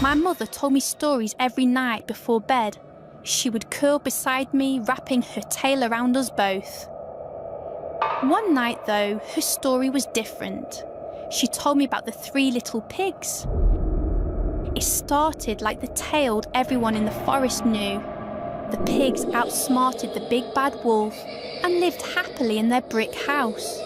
My mother told me stories every night before bed. She would curl beside me, wrapping her tail around us both. One night, though, her story was different. She told me about the 3 little pigs. It started like the tale everyone in the forest knew. The pigs outsmarted the big bad wolf and lived happily in their brick house.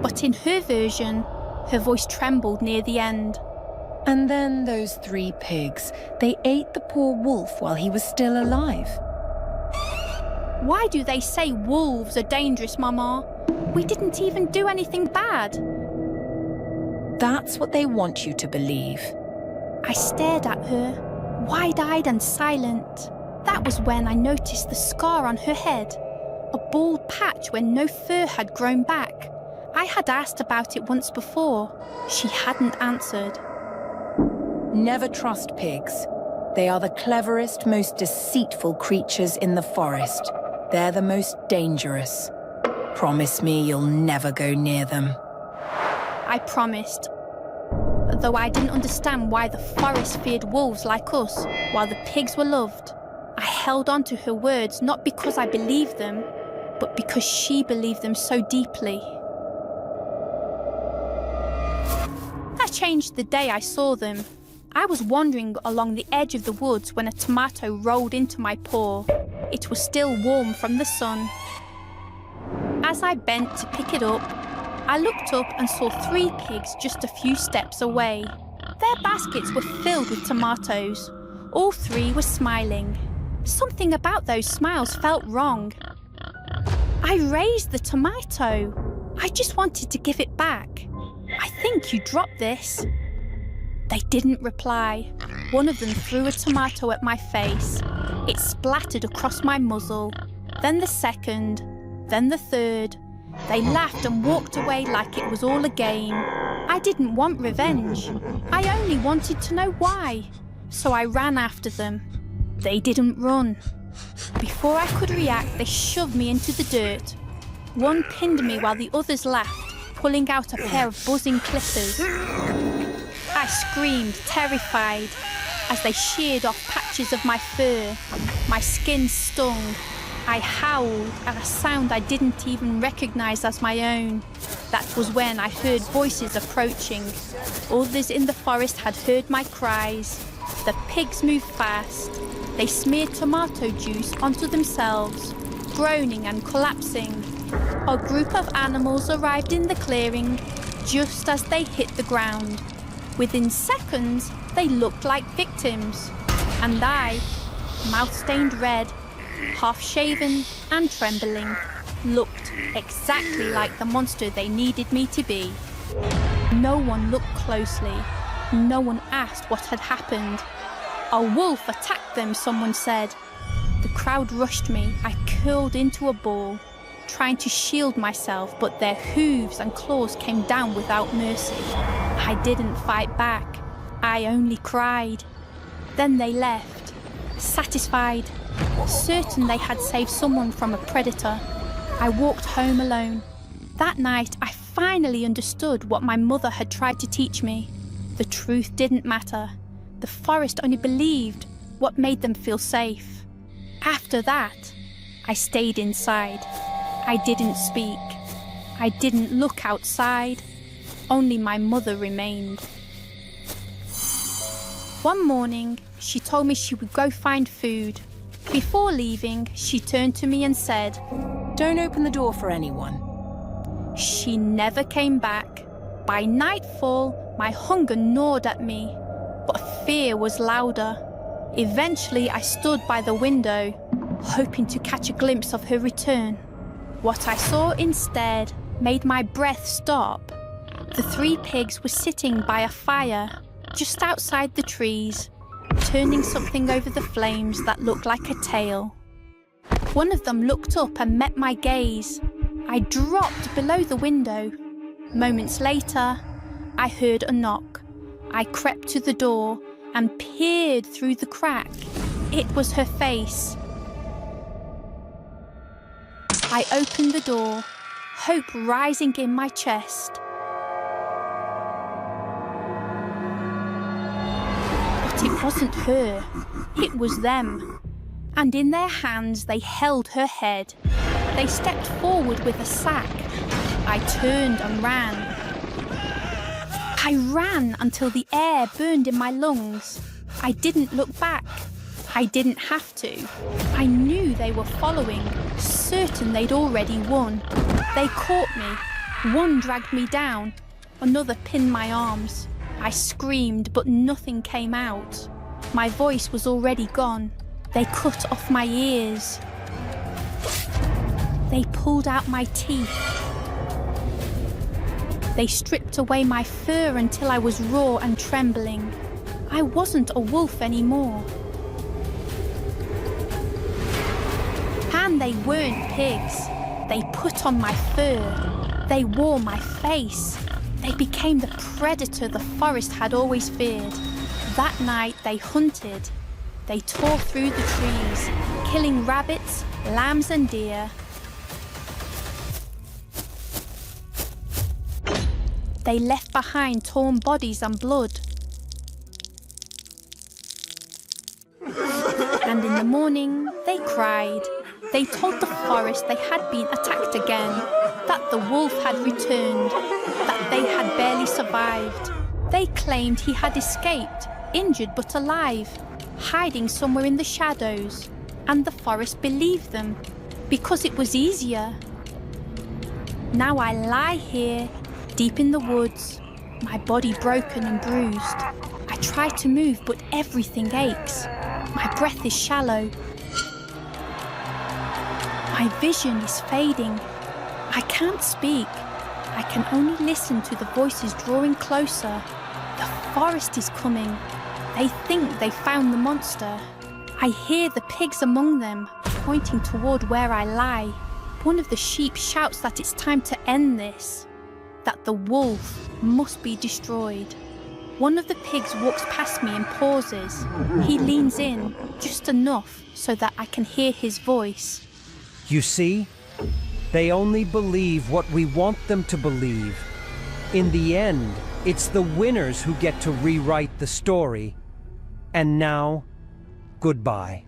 But in her version, her voice trembled near the end. And then those 3 pigs, they ate the poor wolf while he was still alive. Why do they say wolves are dangerous, Mama? We didn't even do anything bad. That's what they want you to believe. I stared at her, wide-eyed and silent. That was when I noticed the scar on her head, a bald patch where no fur had grown back. I had asked about it once before. She hadn't answered. Never trust pigs. They are the cleverest, most deceitful creatures in the forest. They're the most dangerous. Promise me you'll never go near them. I promised. Though I didn't understand why the forest feared wolves like us, while the pigs were loved. I held on to her words not because I believed them, but because she believed them so deeply. That changed the day I saw them. I was wandering along the edge of the woods when a tomato rolled into my paw. It was still warm from the sun. As I bent to pick it up, I looked up and saw 3 pigs just a few steps away. Their baskets were filled with tomatoes. All 3 were smiling. Something about those smiles felt wrong. I raised the tomato. I just wanted to give it back. I think you dropped this. They didn't reply. One of them threw a tomato at my face. It splattered across my muzzle. Then the second, then the third. They laughed and walked away like it was all a game. I didn't want revenge. I only wanted to know why. So I ran after them. They didn't run. Before I could react, they shoved me into the dirt. One pinned me while the others laughed, pulling out a pair of buzzing clippers. I screamed, terrified, as they sheared off patches of my fur. My skin stung. I howled at a sound I didn't even recognize as my own. That was when I heard voices approaching. Others in the forest had heard my cries. The pigs moved fast. They smeared tomato juice onto themselves, groaning and collapsing. A group of animals arrived in the clearing just as they hit the ground. Within seconds, they looked like victims. And I, mouth stained red, half-shaven and trembling, looked exactly like the monster they needed me to be. No one looked closely. No one asked what had happened. A wolf attacked them, someone said. The crowd rushed me. I curled into a ball, trying to shield myself, but their hooves and claws came down without mercy. I didn't fight back. I only cried. Then they left, satisfied, certain they had saved someone from a predator. I walked home alone. That night, I finally understood what my mother had tried to teach me. The truth didn't matter. The forest only believed what made them feel safe. After that, I stayed inside. I didn't speak. I didn't look outside. Only my mother remained. One morning, she told me she would go find food. Before leaving, she turned to me and said, "Don't open the door for anyone." She never came back. By nightfall, my hunger gnawed at me, but fear was louder. Eventually, I stood by the window, hoping to catch a glimpse of her return. What I saw instead made my breath stop. The 3 pigs were sitting by a fire, just outside the trees, turning something over the flames that looked like a tail. One of them looked up and met my gaze. I dropped below the window. Moments later, I heard a knock. I crept to the door and peered through the crack. It was her face. I opened the door, hope rising in my chest. wasn't her, it was them. And in their hands they held her head. They stepped forward with a sack. I turned and ran. I ran until the air burned in my lungs. I didn't look back. I didn't have to. I knew they were following, certain they'd already won. They caught me. One dragged me down. Another pinned my arms. I screamed, but nothing came out. My voice was already gone. They cut off my ears. They pulled out my teeth. They stripped away my fur until I was raw and trembling. I wasn't a wolf anymore. And they weren't pigs. They put on my fur. They wore my face. They became the predator the forest had always feared. That night they hunted. They tore through the trees, killing rabbits, lambs and deer. They left behind torn bodies and blood. And in the morning, they cried. They told the forest they had been attacked again, that the wolf had returned, that they had barely survived. They claimed he had escaped, injured but alive, hiding somewhere in the shadows. And the forest believed them, because it was easier. Now I lie here, deep in the woods, my body broken and bruised. I try to move, but everything aches. My breath is shallow. My vision is fading. I can't speak. I can only listen to the voices drawing closer. The forest is coming. They think they found the monster. I hear the pigs among them, pointing toward where I lie. One of the sheep shouts that it's time to end this, that the wolf must be destroyed. One of the pigs walks past me and pauses. He leans in, just enough so that I can hear his voice. You see? They only believe what we want them to believe. In the end, it's the winners who get to rewrite the story. And now, goodbye.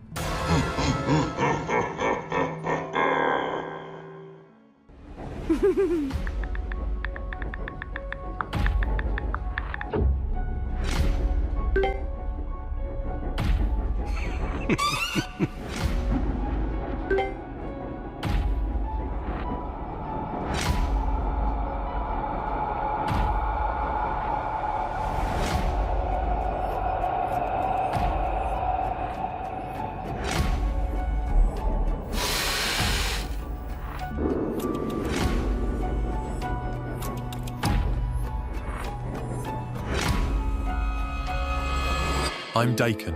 I'm Dakin,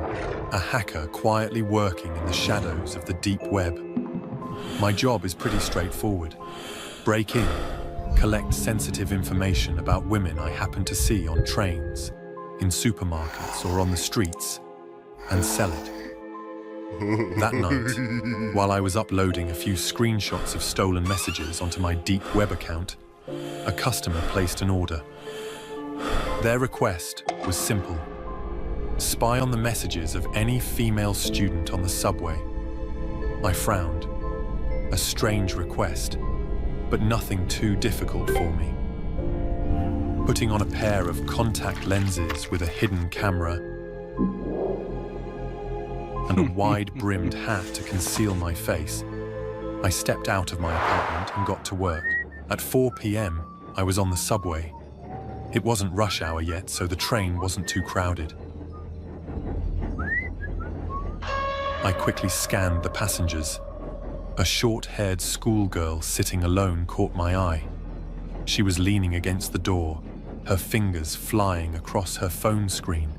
a hacker quietly working in the shadows of the deep web. My job is pretty straightforward. Break in, collect sensitive information about women I happen to see on trains, in supermarkets or on the streets, and sell it. That night, while I was uploading a few screenshots of stolen messages onto my deep web account, a customer placed an order. Their request was simple. Spy on the messages of any female student on the subway. I frowned. A strange request, but nothing too difficult for me. Putting on a pair of contact lenses with a hidden camera and a wide-brimmed hat to conceal my face, I stepped out of my apartment and got to work. At 4 p.m., I was on the subway. It wasn't rush hour yet, so the train wasn't too crowded. I quickly scanned the passengers. A short-haired schoolgirl sitting alone caught my eye. She was leaning against the door, her fingers flying across her phone screen.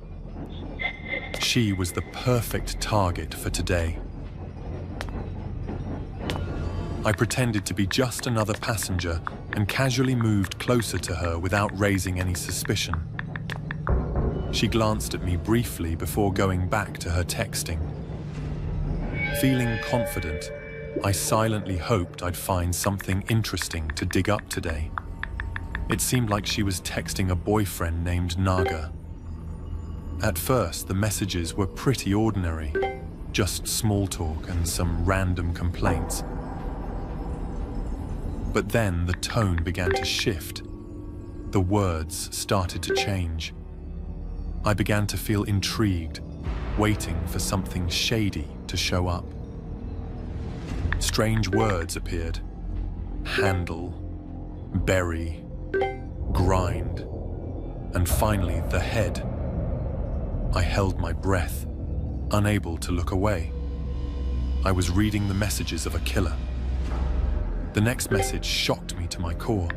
She was the perfect target for today. I pretended to be just another passenger and casually moved closer to her without raising any suspicion. She glanced at me briefly before going back to her texting. Feeling confident, I silently hoped I'd find something interesting to dig up today. It seemed like she was texting a boyfriend named Naga. At first, the messages were pretty ordinary, just small talk and some random complaints. But then the tone began to shift. The words started to change. I began to feel intrigued, waiting for something shady to show up. Strange words appeared. Handle, bury, grind, and finally the head. I held my breath, unable to look away. I was reading the messages of a killer. The next message shocked me to my core.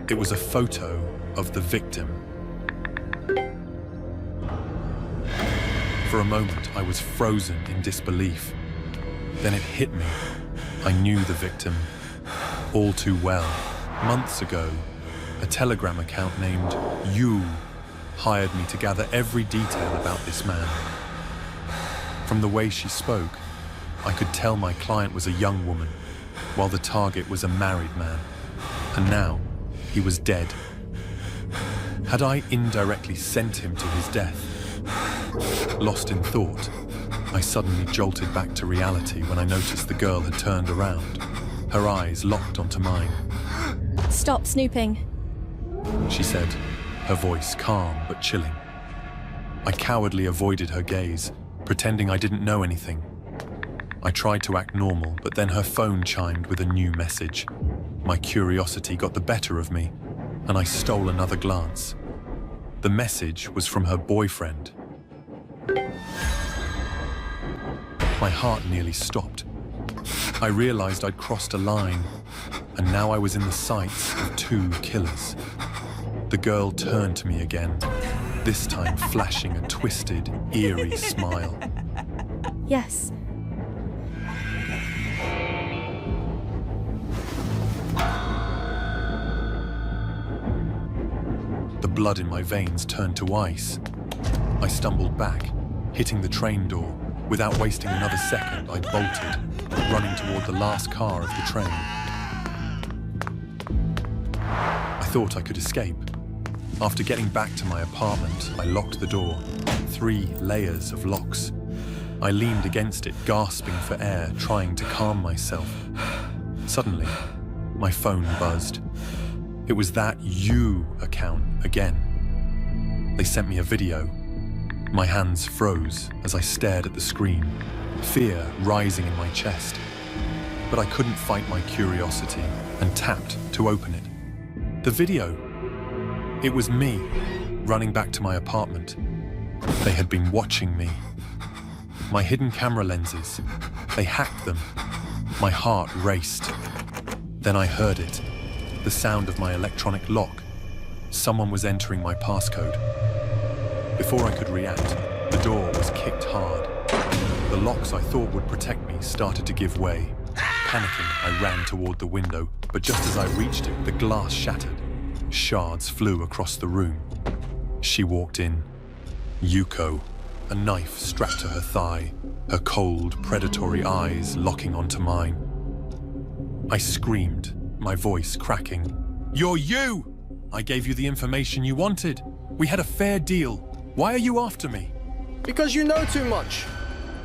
It was a photo of the victim. For a moment, I was frozen in disbelief. Then it hit me. I knew the victim all too well. Months ago, a Telegram account named You hired me to gather every detail about this man. From the way she spoke, I could tell my client was a young woman, while the target was a married man. And now, he was dead. Had I indirectly sent him to his death? Lost in thought, I suddenly jolted back to reality when I noticed the girl had turned around, her eyes locked onto mine. Stop snooping. She said, her voice calm but chilling. I cowardly avoided her gaze, pretending I didn't know anything. I tried to act normal, but then her phone chimed with a new message. My curiosity got the better of me, and I stole another glance. The message was from her boyfriend. My heart nearly stopped. I realized I'd crossed a line, and now I was in the sights of two killers. The girl turned to me again, this time flashing a twisted, eerie smile. Yes. The blood in my veins turned to ice. I stumbled back, hitting the train door. Without wasting another second, I bolted, running toward the last car of the train. I thought I could escape. After getting back to my apartment, I locked the door. 3 layers of locks. I leaned against it, gasping for air, trying to calm myself. Suddenly, my phone buzzed. It was that You account again. They sent me a video. My hands froze as I stared at the screen, fear rising in my chest. But I couldn't fight my curiosity and tapped to open it. The video. It was me, running back to my apartment. They had been watching me. My hidden camera lenses, they hacked them. My heart raced. Then I heard it, the sound of my electronic lock. Someone was entering my passcode. Before I could react, the door was kicked hard. The locks I thought would protect me started to give way. Panicking, I ran toward the window, but just as I reached it, the glass shattered. Shards flew across the room. She walked in. Yuko, a knife strapped to her thigh, her cold, predatory eyes locking onto mine. I screamed, my voice cracking. "You're you! I gave you the information you wanted. We had a fair deal. Why are you after me?" Because you know too much.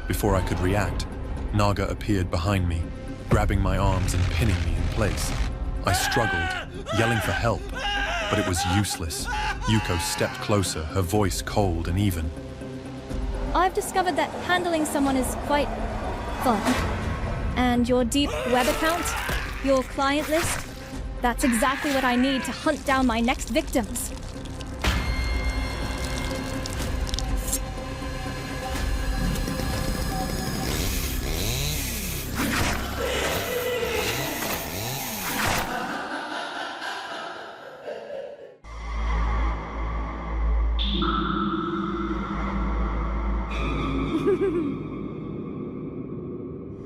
Before I could react, Naga appeared behind me, grabbing my arms and pinning me in place. I struggled, yelling for help, but it was useless. Yuko stepped closer, her voice cold and even. I've discovered that handling someone is quite fun. And your deep web account, your client list, that's exactly what I need to hunt down my next victims.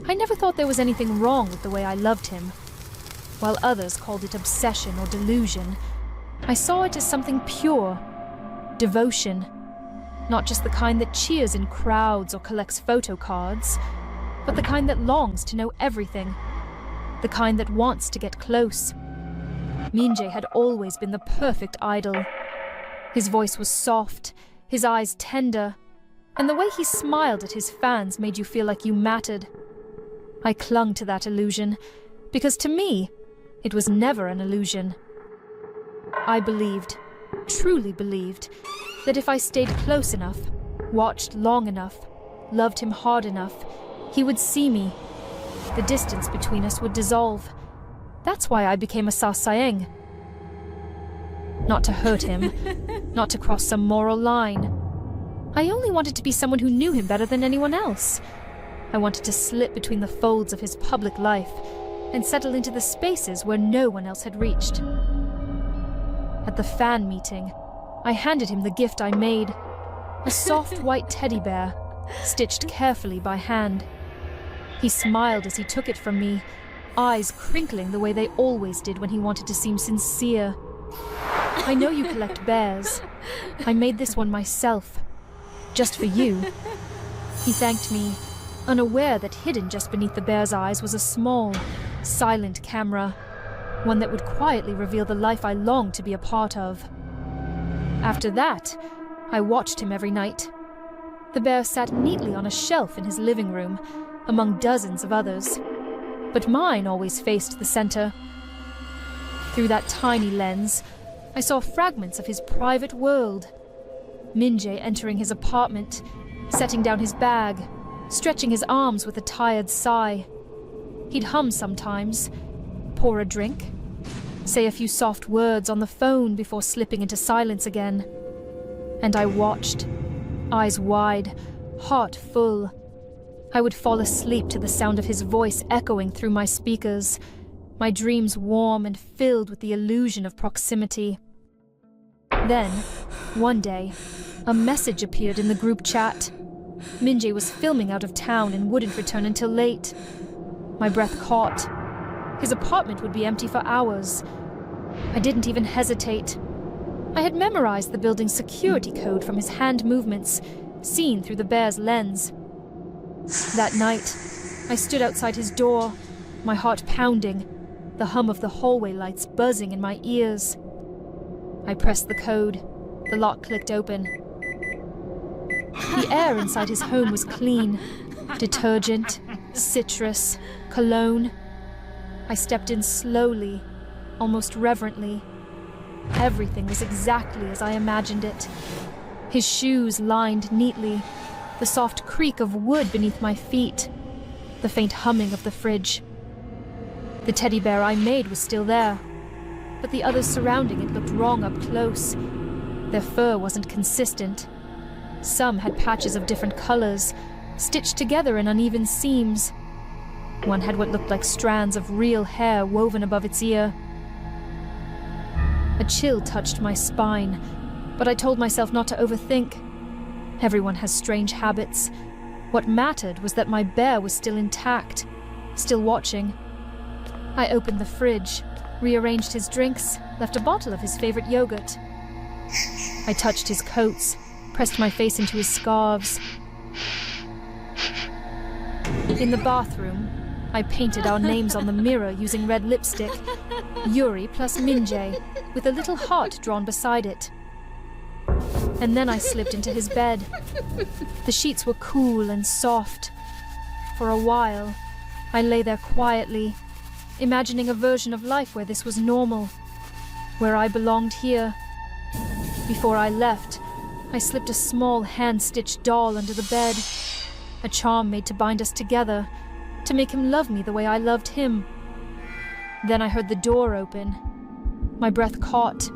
I never thought there was anything wrong with the way I loved him. While others called it obsession or delusion, I saw it as something pure. Devotion. Not just the kind that cheers in crowds or collects photo cards, but the kind that longs to know everything. The kind that wants to get close. Minjae had always been the perfect idol. His voice was soft, his eyes tender, and the way he smiled at his fans made you feel like you mattered. I clung to that illusion, because to me, it was never an illusion. I believed, truly believed, that if I stayed close enough, watched long enough, loved him hard enough, he would see me. The distance between us would dissolve. That's why I became a Sasaeng. Not to hurt him, not to cross some moral line. I only wanted to be someone who knew him better than anyone else. I wanted to slip between the folds of his public life and settle into the spaces where no one else had reached. At the fan meeting, I handed him the gift I made, a soft white teddy bear, stitched carefully by hand. He smiled as he took it from me, eyes crinkling the way they always did when he wanted to seem sincere. I know you collect bears. I made this one myself, just for you. He thanked me, unaware that hidden just beneath the bear's eyes was a small, silent camera, one that would quietly reveal the life I longed to be a part of. After that, I watched him every night. The bear sat neatly on a shelf in his living room, among dozens of others, but mine always faced the center. Through that tiny lens, I saw fragments of his private world. Minjae entering his apartment, setting down his bag, stretching his arms with a tired sigh. He'd hum sometimes, pour a drink, say a few soft words on the phone before slipping into silence again. And I watched, eyes wide, heart full. I would fall asleep to the sound of his voice echoing through my speakers, my dreams warm and filled with the illusion of proximity. Then, one day, a message appeared in the group chat. Minjae was filming out of town and wouldn't return until late. My breath caught. His apartment would be empty for hours. I didn't even hesitate. I had memorized the building's security code from his hand movements, seen through the bear's lens. That night, I stood outside his door, my heart pounding, the hum of the hallway lights buzzing in my ears. I pressed the code. The lock clicked open. The air inside his home was clean. Detergent, citrus, cologne. I stepped in slowly, almost reverently. Everything was exactly as I imagined it. His shoes lined neatly, the soft creak of wood beneath my feet, the faint humming of the fridge. The teddy bear I made was still there, but the others surrounding it looked wrong up close. Their fur wasn't consistent. Some had patches of different colors, stitched together in uneven seams. One had what looked like strands of real hair woven above its ear. A chill touched my spine, but I told myself not to overthink. Everyone has strange habits. What mattered was that my bear was still intact, still watching. I opened the fridge, rearranged his drinks, left a bottle of his favorite yogurt. I touched his coats, pressed my face into his scarves. In the bathroom, I painted our names on the mirror using red lipstick. Yuri plus Minjae, with a little heart drawn beside it. And then I slipped into his bed. The sheets were cool and soft. For a while, I lay there quietly, imagining a version of life where this was normal, where I belonged here. Before I left, I slipped a small hand-stitched doll under the bed, a charm made to bind us together, to make him love me the way I loved him. Then I heard the door open. My breath caught.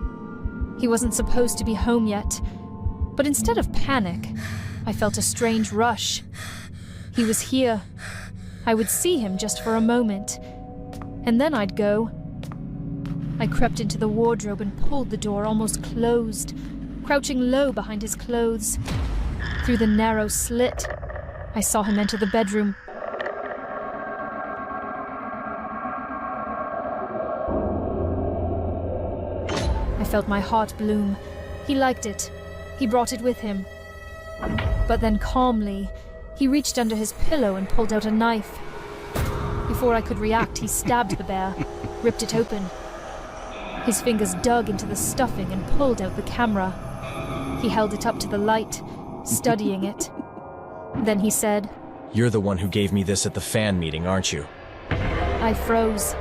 He wasn't supposed to be home yet, but instead of panic, I felt a strange rush. He was here. I would see him just for a moment, and then I'd go. I crept into the wardrobe and pulled the door almost closed, crouching low behind his clothes. Through the narrow slit, I saw him enter the bedroom. I felt my heart bloom. He liked it. He brought it with him. But then calmly, he reached under his pillow and pulled out a knife. Before I could react, he stabbed the bear, ripped it open. His fingers dug into the stuffing and pulled out the camera. He held it up to the light, studying it. Then he said, You're the one who gave me this at the fan meeting, aren't you? I froze.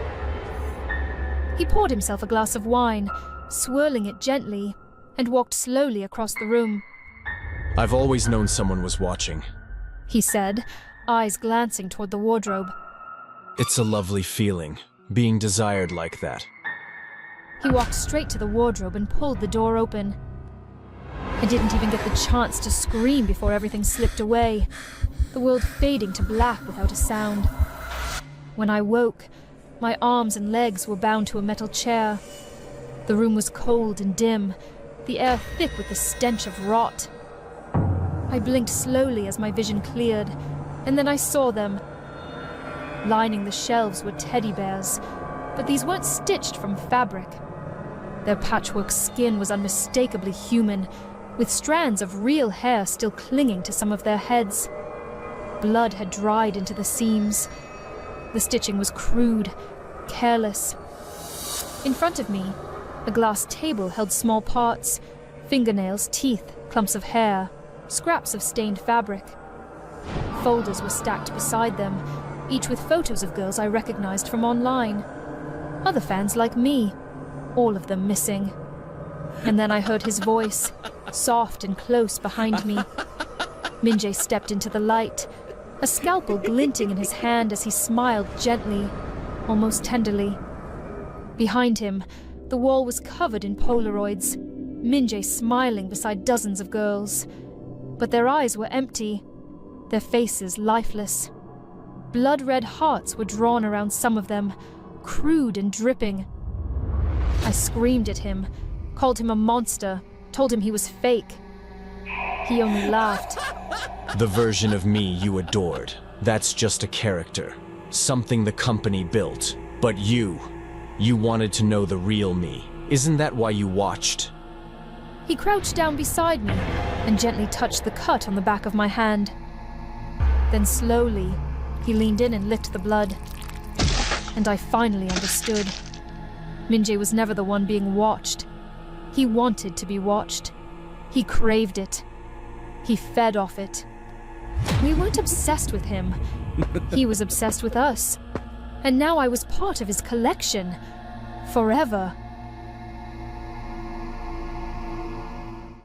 He poured himself a glass of wine, swirling it gently, and walked slowly across the room. I've always known someone was watching. He said, eyes glancing toward the wardrobe. It's a lovely feeling, being desired like that. He walked straight to the wardrobe and pulled the door open. I didn't even get the chance to scream before everything slipped away, the world fading to black without a sound. When I woke, my arms and legs were bound to a metal chair. The room was cold and dim, the air thick with the stench of rot. I blinked slowly as my vision cleared, and then I saw them. Lining the shelves were teddy bears, but these weren't stitched from fabric. Their patchwork skin was unmistakably human, with strands of real hair still clinging to some of their heads. Blood had dried into the seams. The stitching was crude, careless. In front of me, a glass table held small parts, fingernails, teeth, clumps of hair, scraps of stained fabric. Folders were stacked beside them, each with photos of girls I recognized from online. Other fans like me, all of them missing. And then I heard his voice, soft and close behind me. Minjae stepped into the light, a scalpel glinting in his hand as he smiled gently, almost tenderly. Behind him, the wall was covered in Polaroids, Minjae smiling beside dozens of girls. But their eyes were empty, their faces lifeless. Blood-red hearts were drawn around some of them, crude and dripping. I screamed at him, called him a monster, told him he was fake. He only laughed. The version of me you adored. That's just a character. Something the company built. But you wanted to know the real me. Isn't that why you watched? He crouched down beside me and gently touched the cut on the back of my hand. Then slowly, he leaned in and licked the blood. And I finally understood. Minjae was never the one being watched. He wanted to be watched. He craved it. He fed off it. We weren't obsessed with him. He was obsessed with us. And now I was part of his collection. Forever.